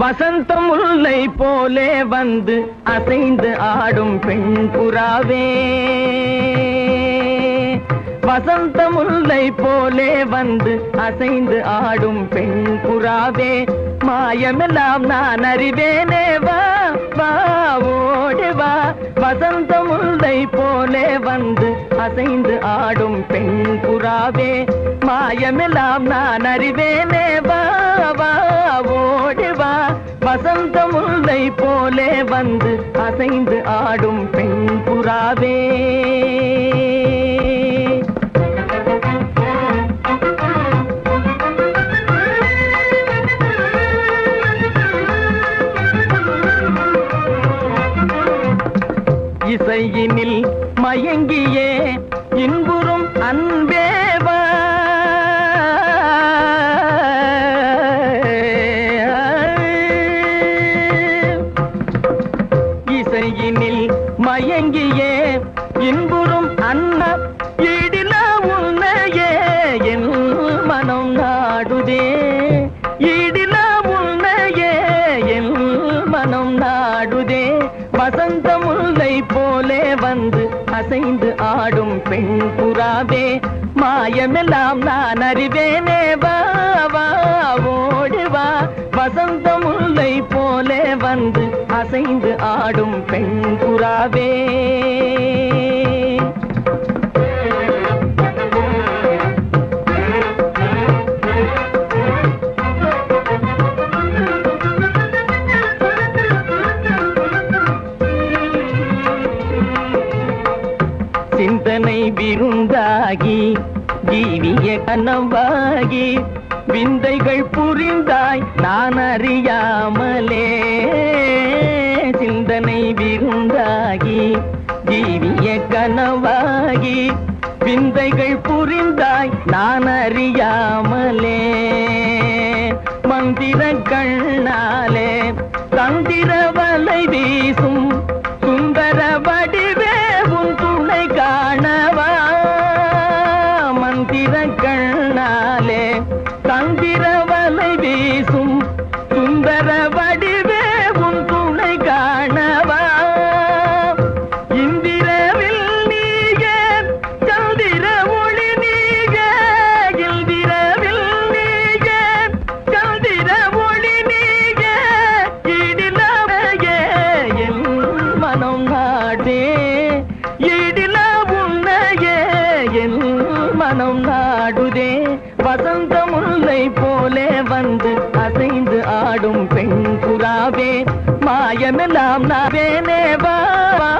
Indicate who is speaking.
Speaker 1: வசந்த முல்லை போலே வந்து அசைந்து ஆடும் பெண் புறாவே, வசந்த முல்லை போலே வந்து அசைந்து ஆடும் பெண் புறாவே, மாயமெல்லாம் நான் அறிவேனே வா வா ஓடி வா. வசந்த முல்லை போலே வந்து அசைந்து ஆடும் பெண் புறாவே, மாயமெல்லாம் நான் அறிவேனே வா வா ஓடி வா. வசந்த முல்லை போலே வந்து அசைந்து ஆடும் பெண் புறாவே. இசையினில் மயங்கியே இன்புறும் அன்பேவா, இசையினில் மயங்கியே இன்புறும் அன்ன ஈடில உன்னையே என் மனம் நாடுதே, ஈடில உன்னையே என் மனம் நாடுதே. வசந்த முல்லை போலே வந்து அசைந்து ஆடும் பெண் புறாவே, மாயமெல்லாம் நான் அறிவேனே வா வா ஓடி வா. வசந்த முல்லை போலே வந்து அசைந்து ஆடும் பெண் புறாவே. சிந்தனை விருந்தாகி ஜீவிய கனவாகி விந்தைகள் புரிந்தாய் நான் அறியாமலே, சிந்தனை விருந்தாகி ஜீவிய கனவாகி விந்தைகள் புரிந்தாய் நான் அறியாமலே, மந்திர கண்ணாலே தந்திர வலை வீசும் சுந்தர வடிவே உன் துணை காணவா. மந்திர கண்ணாலே தந்திர வலை வீசும் சுந்தர வடிவே உன் துணை காணவா. இந்திரவில் நீயே சந்திர ஒளி நீயே, இந்திரவில் நீயே சந்திர ஒளி நீயே, இடிலவையே என் மனம் நாடே, இடில உன்னையே என் மனம் நாடுதே. வசந்த முல்லை போலே வந்து அசைந்து ஆடும் பெண் புறாவே, மாயமெல்லாம் நாவேனே வா வா.